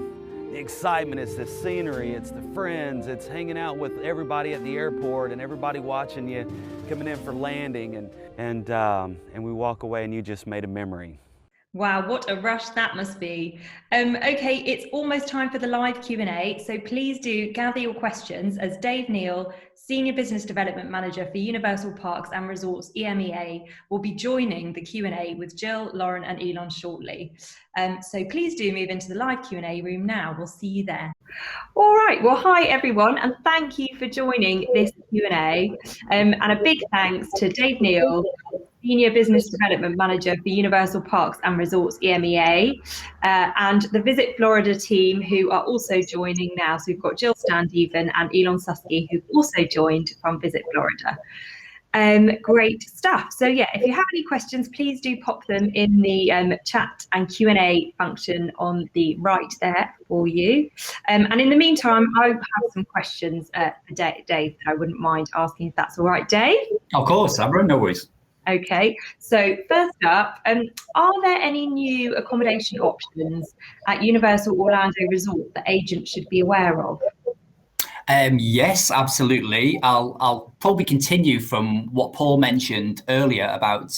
V: excitement. It's the scenery. It's the friends. It's hanging out with everybody at the airport and everybody watching you coming in for landing, and we walk away and you just made a memory.
A: Wow, what a rush that must be. Okay, it's almost time for the live Q&A, so please do gather your questions as Dave Neal, Senior Business Development Manager for Universal Parks and Resorts EMEA, will be joining the Q&A with Jill, Lauren and Elon shortly. So please do move into the live Q&A room now. We'll see you there. All right, well, hi everyone, and thank you for joining this Q&A. And a big thanks to Dave Neal, Senior Business Development Manager for Universal Parks and Resorts EMEA, and the Visit Florida team who are also joining now. So we've got Jill Standeven and Elon Susky who've also joined from Visit Florida. Great stuff. So yeah, if you have any questions, please do pop them in the chat and Q&A function on the right there for you. And in the meantime, I have some questions for Dave that I wouldn't mind asking, if that's all right, Dave?
E: Of course, Amber, no worries.
A: Okay, so first up, are there any new accommodation options at Universal Orlando Resort that agents should be aware of?
E: Yes, absolutely. I'll probably continue from what Paul mentioned earlier about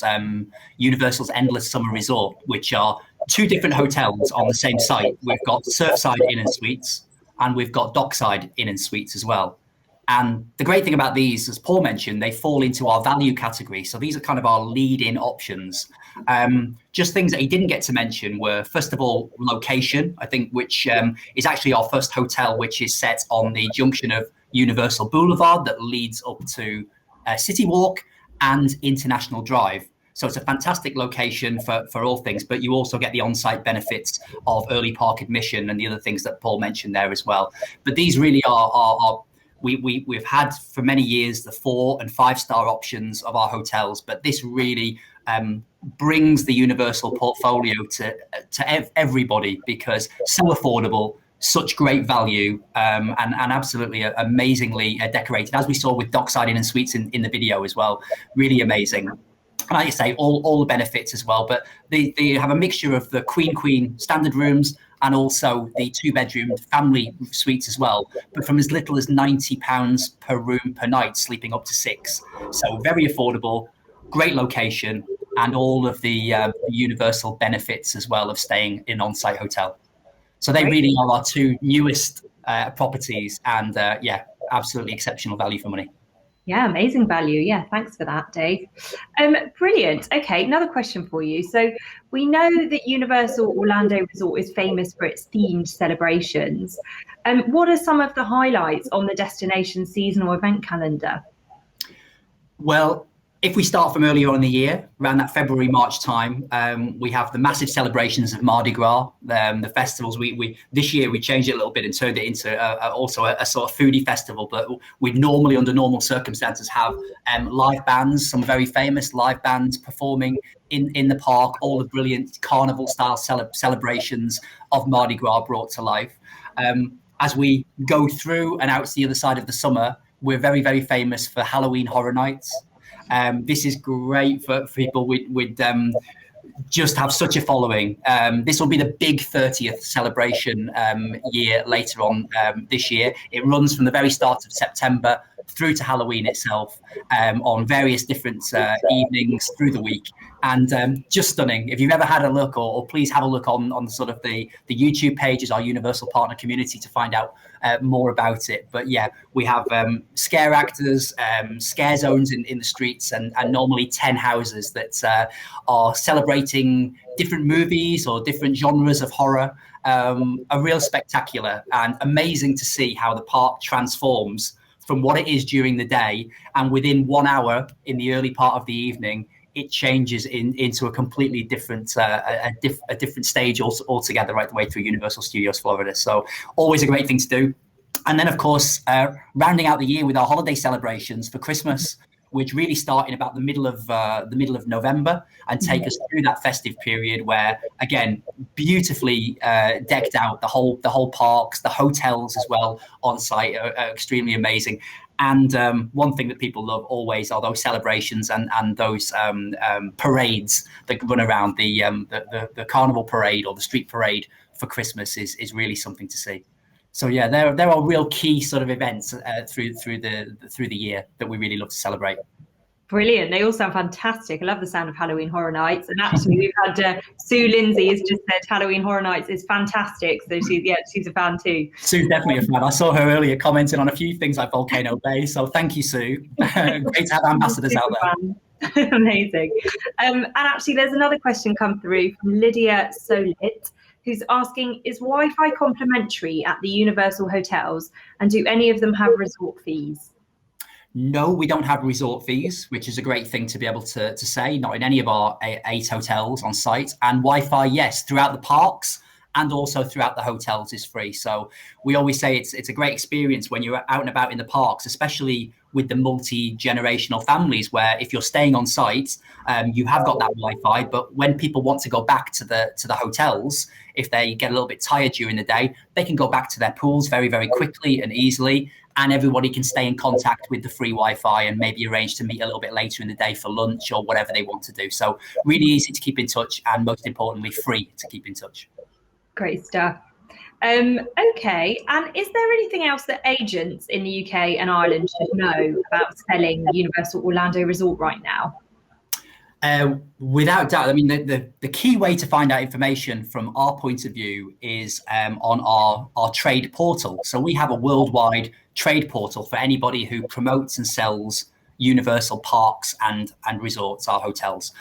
E: Universal's Endless Summer Resort, which are two different hotels on the same site. We've got Surfside Inn and Suites, and we've got Dockside Inn and Suites as well. And the great thing about these, as Paul mentioned, they fall into our value category. So these are kind of our lead-in options. Just things that he didn't get to mention were, first of all, location, I think, which is actually our first hotel, which is set on the junction of Universal Boulevard that leads up to City Walk and International Drive. So it's a fantastic location for all things, but you also get the on-site benefits of early park admission and the other things that Paul mentioned there as well. But these really are we've had for many years the 4- and 5-star options of our hotels, but this really brings the Universal portfolio to everybody because so affordable, such great value, and absolutely amazingly decorated, as we saw with Dockside Inn and Suites in the video as well. Really amazing. And like you say, all the benefits as well, but they have a mixture of the queen standard rooms and also the 2-bedroom family suites as well, but from as little as £90 per room per night, sleeping up to 6. So very affordable, great location, and all of the Universal benefits as well of staying in on-site hotel. So they really are our two newest properties, and yeah, absolutely exceptional value for money.
A: Yeah, amazing value. Yeah, thanks for that, Dave. Brilliant. Okay, another question for you. So we know that Universal Orlando Resort is famous for its themed celebrations. What are some of the highlights on the destination seasonal event calendar?
E: Well, if we start from earlier on in the year, around that February, March time, we have the massive celebrations of Mardi Gras, the festivals. This year we changed it a little bit and turned it into also a sort of foodie festival, but we'd normally, under normal circumstances, have live bands, some very famous live bands performing in the park, all the brilliant carnival-style celebrations of Mardi Gras brought to life. As we go through and out to the other side of the summer, we're very, very famous for Halloween Horror Nights. This is great for people with just have such a following. This will be the big 30th celebration year later on this year. It runs from the very start of September through to Halloween itself on various different evenings through the week. And just stunning. If you've ever had a look, or please have a look on sort of the YouTube pages, our Universal Partner Community, to find out more about it. But yeah, we have scare actors, scare zones in the streets, and normally 10 houses that are celebrating different movies or different genres of horror. A real spectacular and amazing to see how the park transforms from what it is during the day, and within 1 hour in the early part of the evening, it changes into a completely different a different stage altogether, right the way through Universal Studios Florida. So always a great thing to do. And then, of course, rounding out the year with our holiday celebrations for Christmas, which really start in about the middle of November and take us through that festive period where, again, beautifully decked out, the whole parks, the hotels as well on site are extremely amazing. And one thing that people love always are those celebrations and those parades that run around. The carnival parade or the street parade for Christmas is really something to see. So yeah, there are real key sort of events through the year that we really love to celebrate.
A: Brilliant. They all sound fantastic. I love the sound of Halloween Horror Nights. And actually, we've had Sue Lindsay has just said Halloween Horror Nights is fantastic. So she's a fan too.
E: Sue's definitely a fan. I saw her earlier commenting on a few things like Volcano Bay. So thank you, Sue. Great to have ambassadors out there.
A: Amazing. And actually, there's another question come through from Lydia Solit, who's asking, is Wi-Fi complimentary at the Universal hotels? And do any of them have resort fees?
E: No, we don't have resort fees, which is a great thing to be able to say, not in any of our 8 hotels on site. And Wi-Fi, yes, throughout the parks and also throughout the hotels is free. So we always say it's a great experience when you're out and about in the parks, especially with the multi-generational families, where if you're staying on site, you have got that Wi-Fi. But when people want to go back to the hotels, if they get a little bit tired during the day, they can go back to their pools very, very quickly and easily. And everybody can stay in contact with the free Wi-Fi and maybe arrange to meet a little bit later in the day for lunch or whatever they want to do. So really easy to keep in touch and most importantly, free to keep in touch.
A: Great stuff. Okay, and is there anything else that agents in the UK and Ireland should know about selling Universal Orlando Resort right now?
E: Without doubt, I mean, the key way to find out information from our point of view is on our trade portal. So we have a worldwide trade portal for anybody who promotes and sells Universal parks and resorts, our hotels.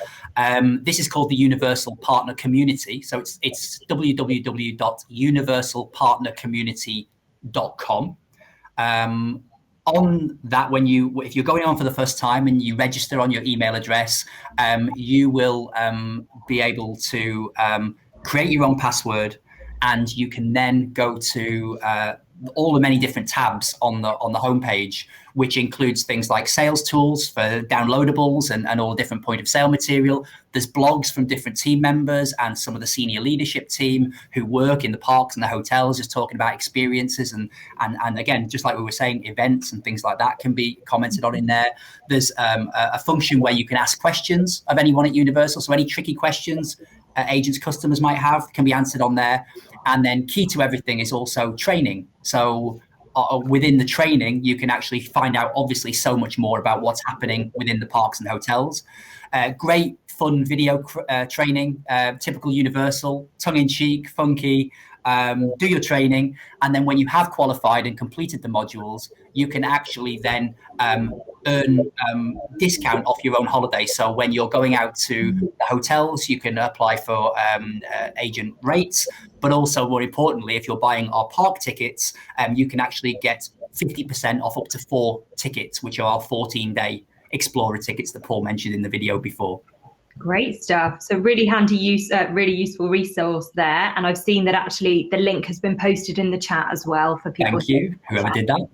E: This is called the Universal Partner Community. So it's www.universalpartnercommunity.com. On that, if you're going on for the first time and you register on your email address, you will be able to create your own password, and you can then go to all the many different tabs on the homepage, which includes things like sales tools for downloadables and all the different point of sale material. There's blogs from different team members and some of the senior leadership team who work in the parks and the hotels, just talking about experiences and again, just like we were saying, events and things like that can be commented on in there. There's a function where you can ask questions of anyone at Universal. So any tricky questions agents, customers might have can be answered on there. And then key to everything is also training. So within the training, you can actually find out obviously so much more about what's happening within the parks and hotels. Great fun video training, typical Universal, tongue-in-cheek, funky. Do your training, and then when you have qualified and completed the modules, you can actually then earn discount off your own holiday. So when you're going out to the hotels, you can apply for agent rates, but also more importantly, if you're buying our park tickets, you can actually get 50% off up to 4 tickets, which are our 14-day Explorer tickets that Paul mentioned in the video before.
A: Great stuff. So really handy use, really useful resource there. And I've seen that actually the link has been posted in the chat as well for people.
E: Thank you, whoever did that.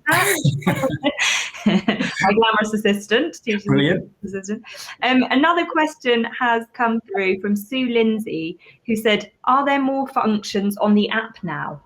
A: My glamorous assistant.
E: Brilliant.
A: Assistant. Another question has come through from Sue Lindsay, who said, are there more functions on the app now?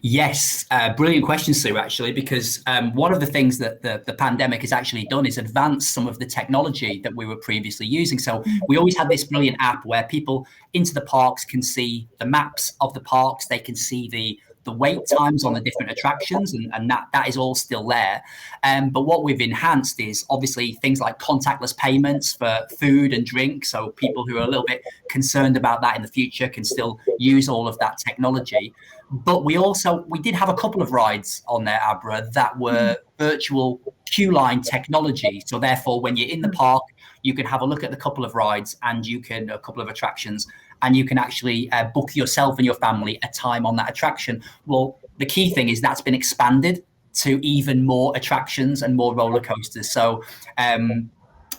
E: Yes, brilliant question, Sue, actually, because one of the things that the pandemic has actually done is advance some of the technology that we were previously using. So we always had this brilliant app where people into the parks can see the maps of the parks, they can see the wait times on the different attractions, and that is all still there. But what we've enhanced is obviously things like contactless payments for food and drink. So people who are a little bit concerned about that in the future can still use all of that technology. But we did have a couple of rides on there, Abra, that were virtual queue line technology. So therefore, when you're in the park, you can have a look at the couple of rides and a couple of attractions, and you can actually book yourself and your family a time on that attraction. Well, the key thing is that's been expanded to even more attractions and more roller coasters. So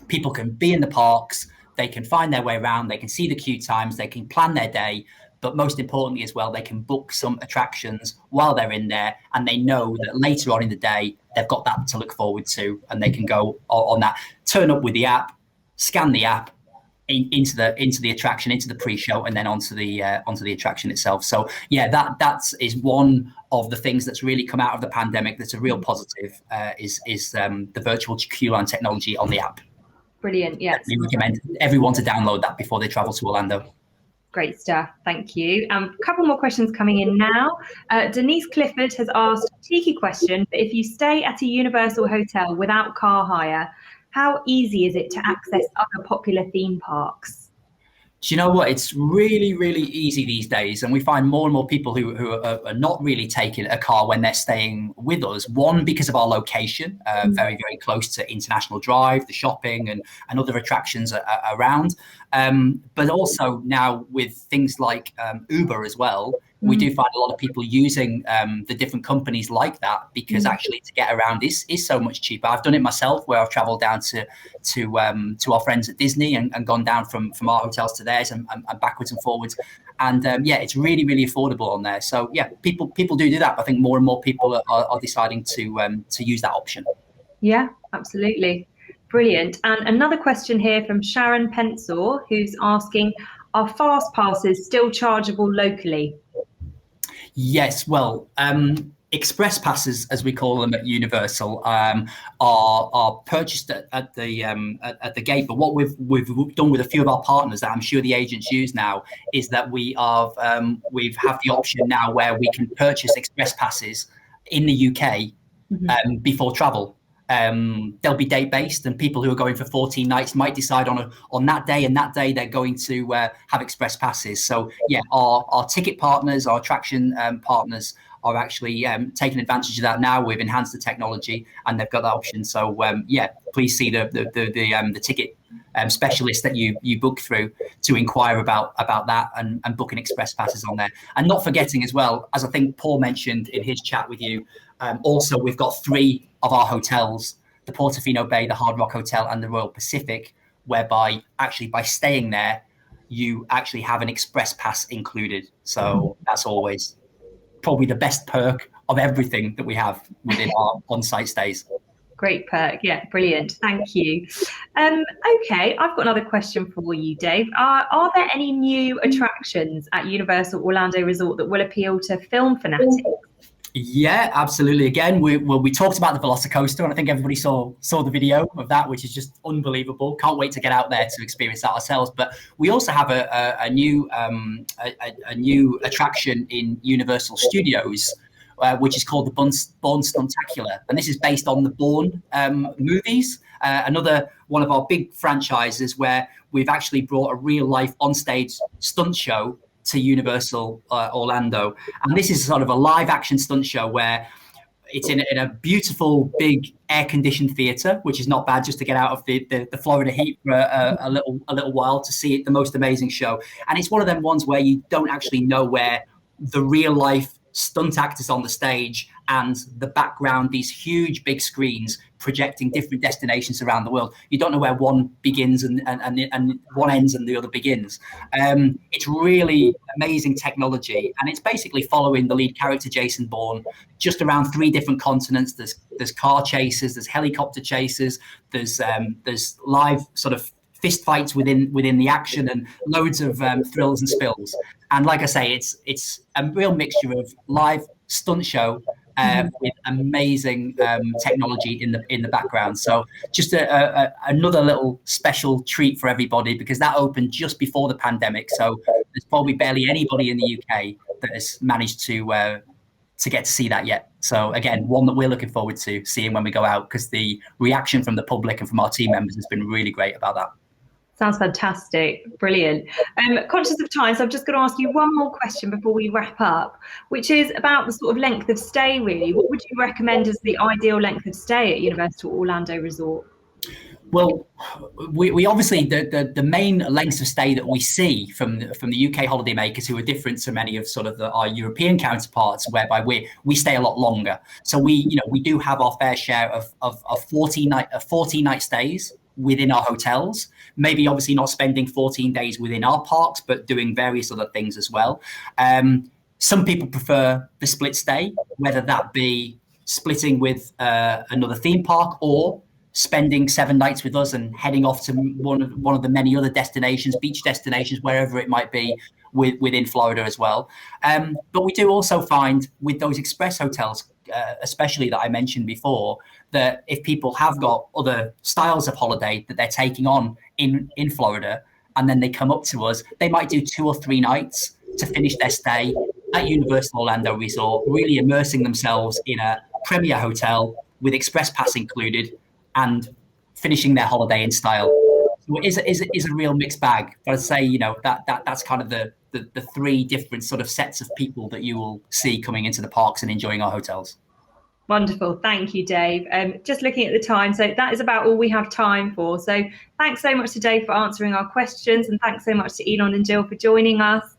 E: people can be in the parks, they can find their way around, they can see the queue times, they can plan their day, but most importantly as well, they can book some attractions while they're in there, and they know that later on in the day, they've got that to look forward to, and they can go on that, turn up with the app, scan the app, into the attraction, into the pre-show, and then onto the attraction itself. So yeah, that is one of the things that's really come out of the pandemic that's a real positive, is the virtual queue line technology on the app.
A: Brilliant. Yes.
E: We recommend everyone to download that before they travel to Orlando.
A: Great stuff. Thank you. A couple more questions coming in now. Denise Clifford has asked a cheeky question, but if you stay at a Universal hotel without car hire, how easy is it to access other popular theme parks?
E: Do you know what? It's really, really easy these days. And we find more and more people who are not really taking a car when they're staying with us. One, because of our location, very, very close to International Drive, the shopping and other attractions around. But also now with things like Uber as well, we do find a lot of people using the different companies like that, because actually to get around is so much cheaper. I've done it myself, where I've traveled down to our friends at Disney and gone down from our hotels to theirs and backwards and forwards. And yeah, it's really, really affordable on there. So yeah, people do that. But I think more and more people are deciding to use that option.
A: Yeah, absolutely. Brilliant. And another question here from Sharon Pensor, who's asking, are fast passes still chargeable locally?
E: Yes, well, express passes, as we call them at Universal, are purchased at the gate. But what we've done with a few of our partners that I'm sure the agents use now is that we've have the option now where we can purchase express passes in the UK before travel. They'll be date based, and people who are going for 14 nights might decide on that day, and that day they're going to have express passes. So yeah, our ticket partners, our attraction partners are actually taking advantage of that now. We've enhanced the technology, and they've got that option. So yeah, please see the ticket specialist that you book through to inquire about that and booking express passes on there. And not forgetting as well, as I think Paul mentioned in his chat with you, also we've got 3 of our hotels, the Portofino Bay, the Hard Rock Hotel, and the Royal Pacific, whereby actually by staying there, you actually have an express pass included. So that's always probably the best perk of everything that we have within our on-site stays.
A: Great perk. Yeah, brilliant. Thank you. Okay, I've got another question for you, Dave. Are there any new attractions at Universal Orlando Resort that will appeal to film fanatics?
E: Yeah, absolutely. Again, we talked about the Velocicoaster, and I think everybody saw the video of that, which is just unbelievable. Can't wait to get out there to experience that ourselves. But we also have a new attraction in Universal Studios, which is called the Bourne Stuntacular, and this is based on the Bourne movies. Another one of our big franchises where we've actually brought a real life onstage stunt show to Universal Orlando, and this is sort of a live action stunt show where it's in a beautiful big air conditioned theater, which is not bad just to get out of the Florida heat for a little while to see the most amazing show. And it's one of them ones where you don't actually know where the real life stunt actors on the stage and the background, these huge big screens projecting different destinations around the world. You don't know where one begins and one ends and the other begins. It's really amazing technology, and it's basically following the lead character, Jason Bourne, just around 3 different continents. There's car chases, there's helicopter chases, there's live sort of fist fights within the action, and loads of thrills and spills. And like I say, it's a real mixture of live stunt show with amazing technology in the background. So just another little special treat for everybody, because that opened just before the pandemic. So there's probably barely anybody in the UK that has managed to get to see that yet. So again, one that we're looking forward to seeing when we go out, because the reaction from the public and from our team members has been really great about that.
A: Sounds fantastic. Brilliant. Conscious of time, so I'm just going to ask you one more question before we wrap up, which is about the sort of length of stay, really. What would you recommend as the ideal length of stay at Universal Orlando Resort?
E: Well, we obviously, the main lengths of stay that we see from the UK holidaymakers, who are different to many of sort of our European counterparts, whereby we stay a lot longer. So we do have our fair share of 14-night stays within our hotels, maybe obviously not spending 14 days within our parks, but doing various other things as well. Some people prefer the split stay, whether that be splitting with another theme park or spending 7 nights with us and heading off to one of the many other destinations, beach destinations, wherever it might be within Florida as well. But we do also find with those express hotels, especially that I mentioned before, that if people have got other styles of holiday that they're taking on in Florida, and then they come up to us, they might do 2 or 3 nights to finish their stay at Universal Orlando Resort, really immersing themselves in a premier hotel with express pass included and finishing their holiday in style. So it is a real mixed bag. But I'd say, that's kind of the 3 different sort of sets of people that you will see coming into the parks and enjoying our hotels.
A: Wonderful. Thank you, Dave. Just looking at the time, so that is about all we have time for. So thanks so much to Dave for answering our questions, and thanks so much to Elon and Jill for joining us.